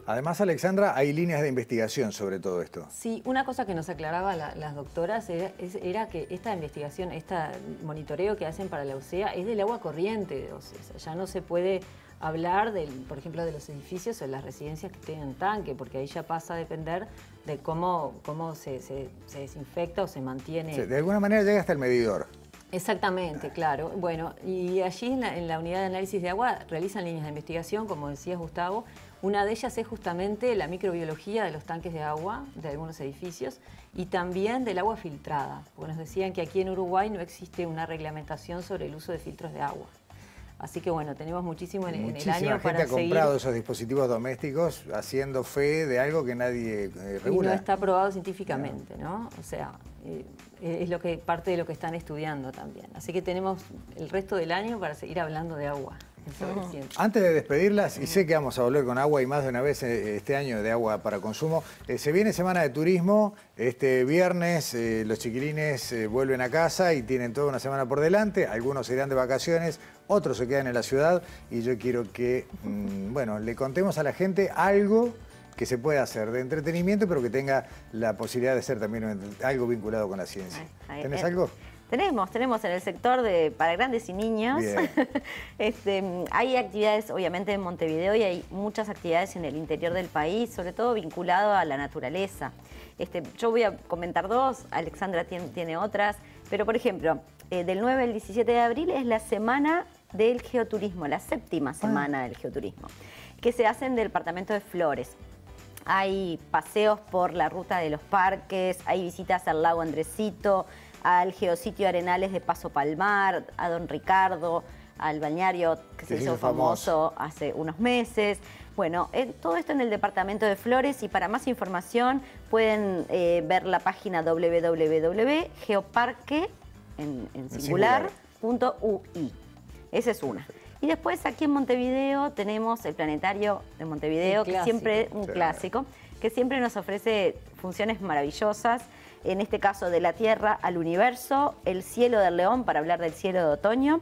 Además, Alexandra, hay líneas de investigación sobre todo esto. Sí, una cosa que nos aclaraban las doctoras era que esta investigación, este monitoreo que hacen para la URSEA es del agua corriente, o sea, ya no se puede hablar, por ejemplo, de los edificios o de las residencias que tienen tanque, porque ahí ya pasa a depender de cómo se desinfecta o se mantiene. Sí, de alguna manera llega hasta el medidor. Exactamente, claro. Bueno, y allí en la unidad de análisis de agua realizan líneas de investigación, como decías, Gustavo. Una de ellas es justamente la microbiología de los tanques de agua de algunos edificios y también del agua filtrada, porque nos decían que aquí en Uruguay no existe una reglamentación sobre el uso de filtros de agua. Así que bueno, tenemos muchísimo en el año para seguir. Muchísima gente ha comprado esos dispositivos domésticos haciendo fe de algo que nadie regula. Y no está probado científicamente, ¿no? O sea, es parte de lo que están estudiando también. Así que tenemos el resto del año para seguir hablando de agua. Antes de despedirlas, y sé que vamos a volver con agua y más de una vez este año de agua para consumo, se viene Semana de Turismo, este viernes los chiquilines vuelven a casa y tienen toda una semana por delante, algunos se irán de vacaciones, otros se quedan en la ciudad y yo quiero que, bueno, le contemos a la gente algo que se pueda hacer de entretenimiento, pero que tenga la posibilidad de ser también algo vinculado con la ciencia. ¿Tenés algo? Tenemos en el sector para grandes y niños. Hay actividades obviamente en Montevideo y hay muchas actividades en el interior del país, sobre todo vinculado a la naturaleza. Yo voy a comentar dos, Alexandra tiene otras, pero por ejemplo, del 9 al 17 de abril es la Semana del Geoturismo, la 7ª Semana del Geoturismo, que se hace en el departamento de Flores. Hay paseos por la ruta de los parques, hay visitas al lago Andresito, al geositio Arenales de Paso Palmar, a Don Ricardo, al balneario que se hizo famoso hace unos meses. Bueno, todo esto en el departamento de Flores, y para más información pueden ver la página www.geoparque.ui. Esa es una. Y después aquí en Montevideo tenemos el Planetario de Montevideo, que siempre un clásico, que siempre nos ofrece funciones maravillosas. En este caso, de la Tierra al Universo, el cielo del León para hablar del cielo de otoño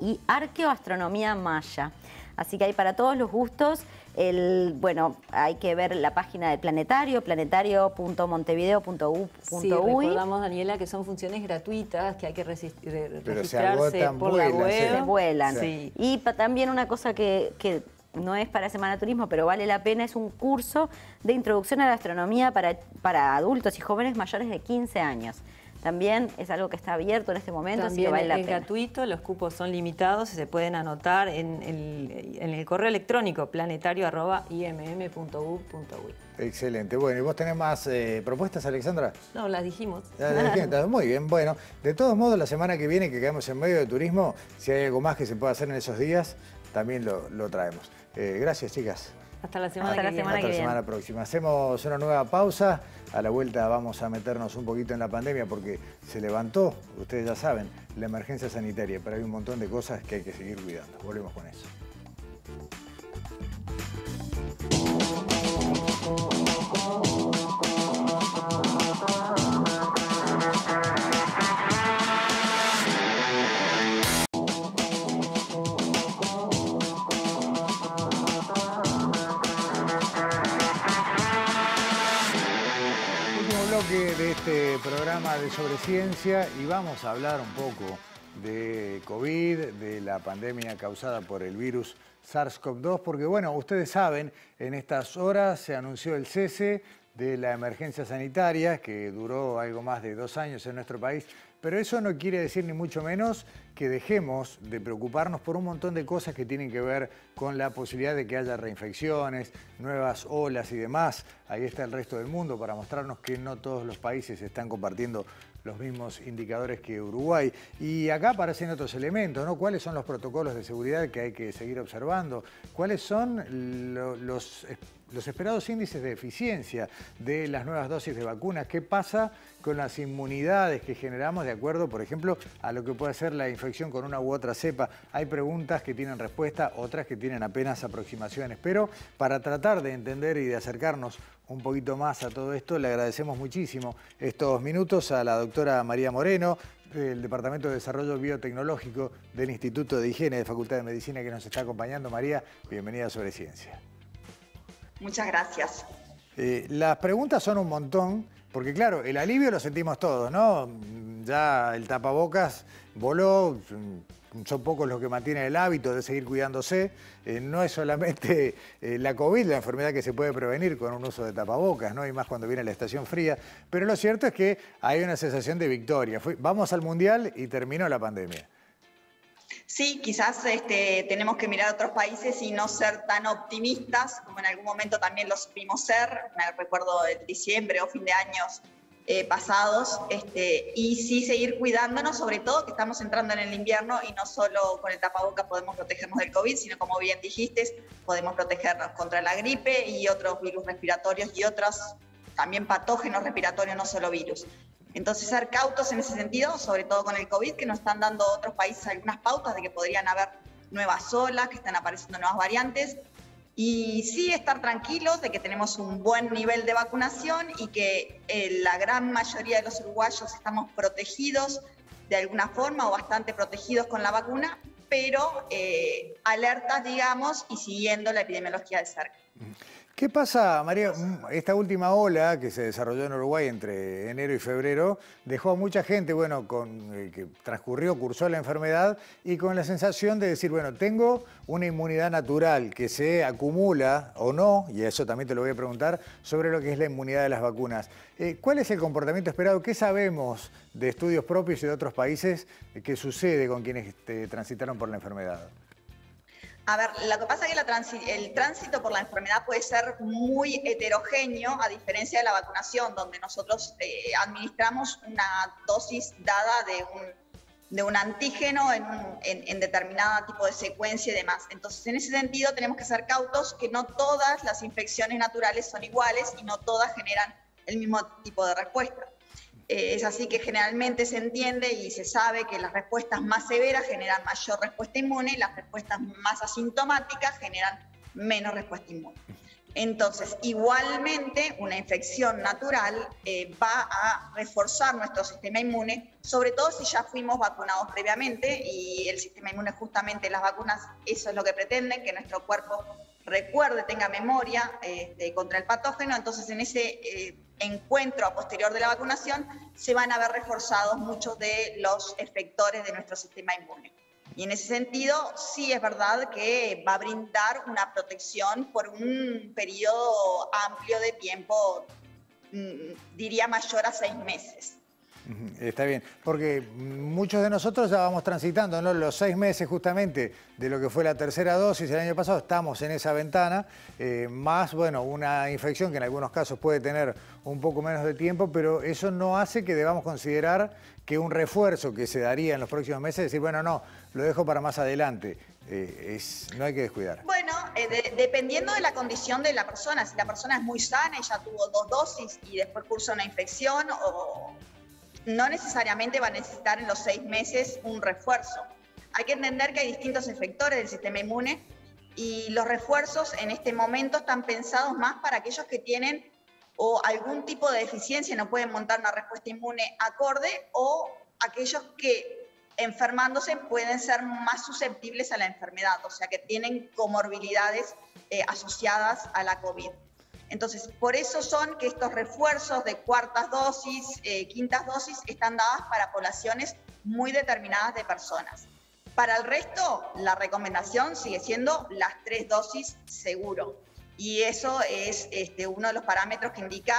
y arqueoastronomía maya. Así que hay para todos los gustos. Bueno, hay que ver la página del Planetario, planetario.montevideo.uy. Sí, recordamos, Daniela, que son funciones gratuitas, que hay que registrarse por la web. Se vuelan. Sí. Y también una cosa que no es para Semana de Turismo, pero vale la pena, es un curso de introducción a la astronomía para adultos y jóvenes mayores de 15 años. También es algo que está abierto en este momento, así que vale la pena. Es gratuito, los cupos son limitados y se pueden anotar en el correo electrónico planetario@imm.ub.uy. Excelente. Bueno, ¿y vos tenés más propuestas, Alexandra? No, las dijimos. Muy bien. Bueno, de todos modos, la semana que viene, que quedamos en medio de turismo, si hay algo más que se pueda hacer en esos días, también lo traemos. Gracias, chicas. Hasta la semana que viene. Hasta la semana próxima. Hacemos una nueva pausa. A la vuelta vamos a meternos un poquito en la pandemia porque se levantó, ustedes ya saben, la emergencia sanitaria, pero hay un montón de cosas que hay que seguir cuidando. Volvemos con eso. De este programa programa de Sobre Ciencia y vamos a hablar un poco de COVID, de la pandemia causada por el virus SARS-CoV-2, porque bueno, ustedes saben, en estas horas se anunció el cese de la emergencia sanitaria que duró algo más de 2 años en nuestro país, pero eso no quiere decir ni mucho menos que dejemos de preocuparnos por un montón de cosas que tienen que ver con la posibilidad de que haya reinfecciones, nuevas olas y demás. Ahí está el resto del mundo para mostrarnos que no todos los países están compartiendo los mismos indicadores que Uruguay. Y acá aparecen otros elementos, ¿no? ¿Cuáles son los protocolos de seguridad que hay que seguir observando? ¿Cuáles son los esperados índices de eficiencia de las nuevas dosis de vacunas? ¿Qué pasa con las inmunidades que generamos de acuerdo, por ejemplo, a lo que puede ser la infección con una u otra cepa? Hay preguntas que tienen respuesta, otras que tienen apenas aproximaciones. Pero para tratar de entender y de acercarnos un poquito más a todo esto, le agradecemos muchísimo estos minutos a la doctora María Moreno, del Departamento de Desarrollo Biotecnológico del Instituto de Higiene de Facultad de Medicina, que nos está acompañando. María, bienvenida a Sobre Ciencia. Muchas gracias. Las preguntas son un montón, porque claro, el alivio lo sentimos todos, ¿no? Ya el tapabocas voló, son pocos los que mantienen el hábito de seguir cuidándose. No es solamente la COVID, la enfermedad que se puede prevenir con un uso de tapabocas, ¿no? Y más cuando viene la estación fría. Pero lo cierto es que hay una sensación de victoria. Vamos al Mundial y terminó la pandemia. Sí, quizás tenemos que mirar a otros países y no ser tan optimistas, como en algún momento también lo supimos ser. Me recuerdo el diciembre o fin de años pasados, y sí seguir cuidándonos, sobre todo que estamos entrando en el invierno y no solo con el tapabocas podemos protegernos del COVID, sino como bien dijiste, podemos protegernos contra la gripe y otros virus respiratorios y otros también patógenos respiratorios, no solo virus. Entonces, ser cautos en ese sentido, sobre todo con el COVID, que nos están dando otros países algunas pautas de que podrían haber nuevas olas, que están apareciendo nuevas variantes. Y sí estar tranquilos de que tenemos un buen nivel de vacunación y que la gran mayoría de los uruguayos estamos protegidos de alguna forma o bastante protegidos con la vacuna, pero alertas, digamos, y siguiendo la epidemiología de cerca. ¿Qué pasa, María? Esta última ola que se desarrolló en Uruguay entre enero y febrero dejó a mucha gente, bueno, que cursó la enfermedad y con la sensación de decir, bueno, tengo una inmunidad natural que se acumula o no, y eso también te lo voy a preguntar, sobre lo que es la inmunidad de las vacunas. ¿Cuál es el comportamiento esperado? ¿Qué sabemos de estudios propios y de otros países que sucede con quienes transitaron por la enfermedad? A ver, lo que pasa es que el tránsito por la enfermedad puede ser muy heterogéneo, a diferencia de la vacunación, donde nosotros administramos una dosis dada de un antígeno en determinado tipo de secuencia y demás. Entonces, en ese sentido, tenemos que ser cautos que no todas las infecciones naturales son iguales y no todas generan el mismo tipo de respuesta. Es así que generalmente se entiende y se sabe que las respuestas más severas generan mayor respuesta inmune y las respuestas más asintomáticas generan menos respuesta inmune. Entonces, igualmente, una infección natural va a reforzar nuestro sistema inmune, sobre todo si ya fuimos vacunados previamente, y el sistema inmune, justamente las vacunas, eso es lo que pretenden, que nuestro cuerpo recuerde, tenga memoria contra el patógeno. Entonces, en ese encuentro a posterior de la vacunación se van a ver reforzados muchos de los efectores de nuestro sistema inmune. Y en ese sentido, sí es verdad que va a brindar una protección por un periodo amplio de tiempo, diría mayor a 6 meses. Está bien, porque muchos de nosotros ya vamos transitando, ¿no? Los 6 meses justamente de lo que fue la tercera dosis el año pasado, estamos en esa ventana, más, bueno, una infección que en algunos casos puede tener un poco menos de tiempo, pero eso no hace que debamos considerar que un refuerzo que se daría en los próximos meses, decir, bueno, no, lo dejo para más adelante, no hay que descuidar. Bueno, dependiendo de la condición de la persona, si la persona es muy sana y ya tuvo 2 dosis y después cursa una infección, o no necesariamente va a necesitar en los 6 meses un refuerzo. Hay que entender que hay distintos efectores del sistema inmune y los refuerzos en este momento están pensados más para aquellos que tienen o algún tipo de deficiencia, no pueden montar una respuesta inmune acorde, o aquellos que enfermándose pueden ser más susceptibles a la enfermedad, o sea que tienen comorbilidades asociadas a la COVID. Entonces, por eso son que estos refuerzos de cuartas dosis, quintas dosis, están dadas para poblaciones muy determinadas de personas. Para el resto, la recomendación sigue siendo las 3 dosis seguro. Y eso es uno de los parámetros que indica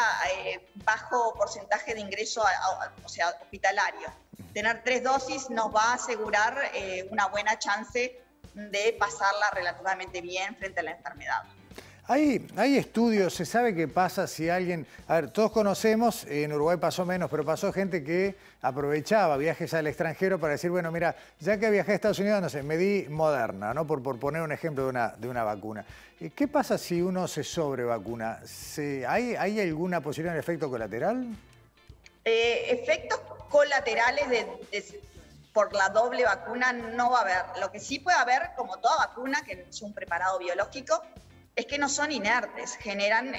bajo porcentaje de ingreso o sea, hospitalario. Tener 3 dosis nos va a asegurar una buena chance de pasarla relativamente bien frente a la enfermedad. Hay estudios, se sabe qué pasa si alguien... A ver, todos conocemos, en Uruguay pasó menos, pero pasó gente que aprovechaba viajes al extranjero para decir, bueno, mira, ya que viajé a Estados Unidos, no sé, me di Moderna, ¿no? Por poner un ejemplo de una vacuna. ¿Qué pasa si uno se sobrevacuna? ¿Hay alguna posibilidad de efecto colateral? Efectos colaterales por la doble vacuna no va a haber. Lo que sí puede haber, como toda vacuna, que es un preparado biológico, es que no son inertes, generan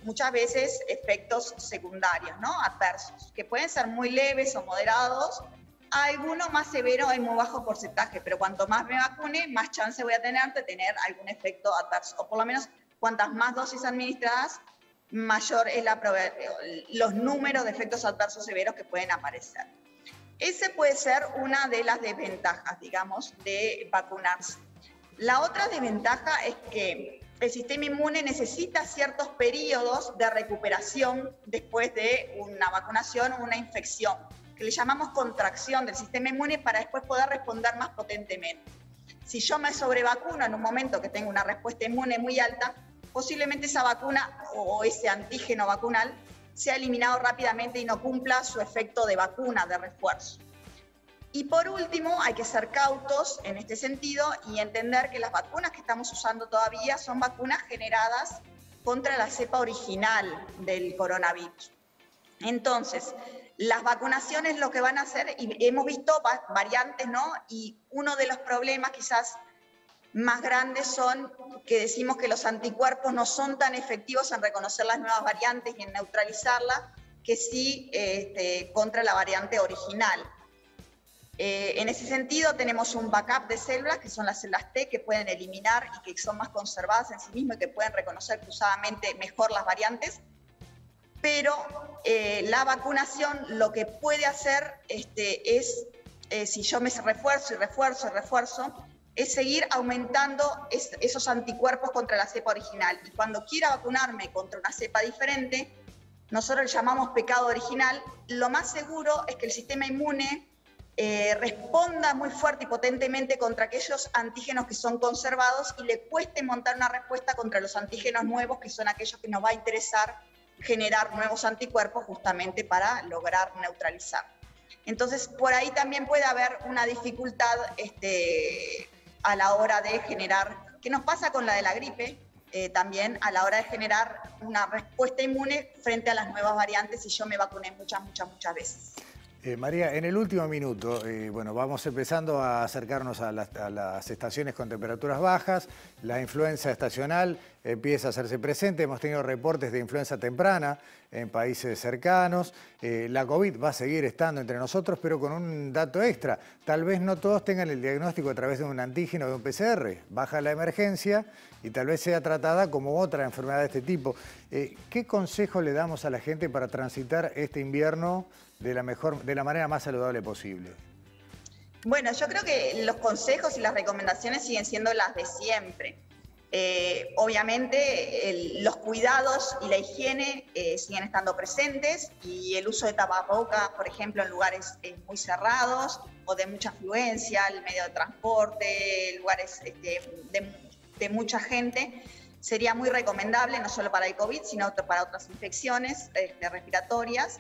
muchas veces efectos secundarios, ¿no? Adversos, que pueden ser muy leves o moderados. Alguno más severo hay muy bajo porcentaje, pero cuanto más me vacune, más chance voy a tener de tener algún efecto adverso. O por lo menos, cuantas más dosis administradas, mayor es los números de efectos adversos severos que pueden aparecer. Ese puede ser una de las desventajas, digamos, de vacunarse. La otra desventaja es que el sistema inmune necesita ciertos periodos de recuperación después de una vacunación o una infección, que le llamamos contracción del sistema inmune para después poder responder más potentemente. Si yo me sobrevacuno en un momento que tengo una respuesta inmune muy alta, posiblemente esa vacuna o ese antígeno vacunal sea eliminado rápidamente y no cumpla su efecto de vacuna, de refuerzo. Y por último, hay que ser cautos en este sentido y entender que las vacunas que estamos usando todavía son vacunas generadas contra la cepa original del coronavirus. Entonces, las vacunaciones lo que van a hacer, y hemos visto variantes, ¿no? Y uno de los problemas quizás más grandes son que decimos que los anticuerpos no son tan efectivos en reconocer las nuevas variantes y en neutralizarlas que sí contra la variante original. En ese sentido tenemos un backup de células que son las células T que pueden eliminar y que son más conservadas en sí mismas y que pueden reconocer cruzadamente mejor las variantes, pero la vacunación lo que puede hacer es, si yo me refuerzo y refuerzo y refuerzo, es seguir aumentando esos anticuerpos contra la cepa original. Y cuando quiera vacunarme contra una cepa diferente, nosotros le llamamos pecado original, lo más seguro es que el sistema inmune responda muy fuerte y potentemente contra aquellos antígenos que son conservados y le cueste montar una respuesta contra los antígenos nuevos, que son aquellos que nos va a interesar generar nuevos anticuerpos justamente para lograr neutralizar. Entonces, por ahí también puede haber una dificultad a la hora de generar, ¿qué nos pasa con la de la gripe? También a la hora de generar una respuesta inmune frente a las nuevas variantes si yo me vacuné muchas veces. María, en el último minuto, bueno, vamos empezando a acercarnos a las estaciones con temperaturas bajas, la influenza estacional empieza a hacerse presente, hemos tenido reportes de influenza temprana en países cercanos, la COVID va a seguir estando entre nosotros, pero con un dato extra, tal vez no todos tengan el diagnóstico a través de un antígeno o de un PCR, baja la emergencia y tal vez sea tratada como otra enfermedad de este tipo. ¿Qué consejo le damos a la gente para transitar este invierno de la manera más saludable posible? Bueno, yo creo que los consejos y las recomendaciones siguen siendo las de siempre. Obviamente los cuidados y la higiene siguen estando presentes y el uso de tapabocas, por ejemplo, en lugares muy cerrados o de mucha afluencia, el medio de transporte, lugares de mucha gente, sería muy recomendable, no solo para el COVID, sino para otras infecciones respiratorias.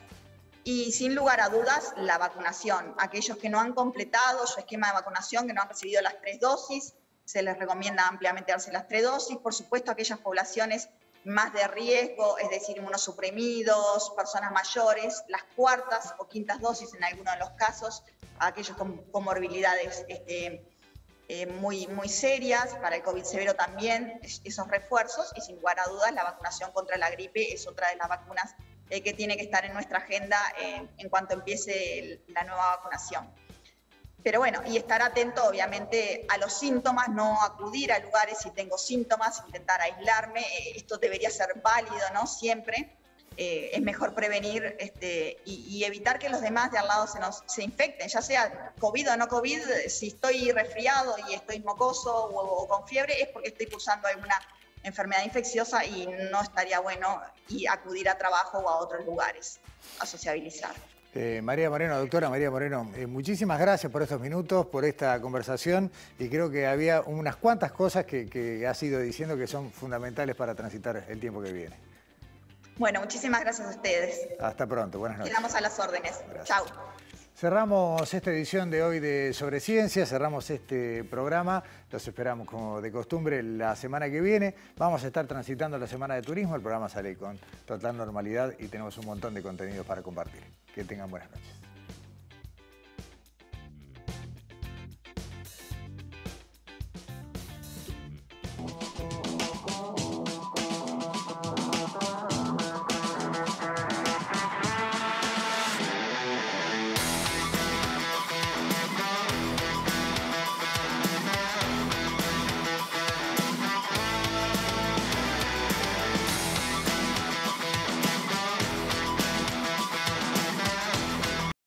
Y sin lugar a dudas, la vacunación. Aquellos que no han completado su esquema de vacunación, que no han recibido las 3 dosis, se les recomienda ampliamente darse las 3 dosis. Por supuesto, aquellas poblaciones más de riesgo, es decir, inmunosuprimidos, personas mayores, las 4ª o 5ª dosis en algunos de los casos, aquellos con comorbilidades muy serias, para el COVID severo también, esos refuerzos. Y sin lugar a dudas, la vacunación contra la gripe es otra de las vacunas que tiene que estar en nuestra agenda en cuanto empiece la nueva vacunación. Pero bueno, y estar atento obviamente a los síntomas, no acudir a lugares si tengo síntomas, intentar aislarme, esto debería ser válido, ¿no? Siempre. Es mejor prevenir y evitar que los demás de al lado se infecten, ya sea COVID o no COVID. Si estoy resfriado y estoy mocoso o con fiebre es porque estoy cursando alguna enfermedad infecciosa y no estaría bueno y acudir a trabajo o a otros lugares a sociabilizar. María Moreno, doctora María Moreno, muchísimas gracias por estos minutos, por esta conversación, y creo que había unas cuantas cosas que has ido diciendo que son fundamentales para transitar el tiempo que viene. Bueno, muchísimas gracias a ustedes. Hasta pronto, buenas noches. Quedamos a las órdenes. Chau. Cerramos esta edición de hoy de Sobre Ciencia, cerramos este programa. Los esperamos como de costumbre la semana que viene. Vamos a estar transitando la Semana de Turismo. El programa sale con total normalidad y tenemos un montón de contenidos para compartir. Que tengan buenas noches.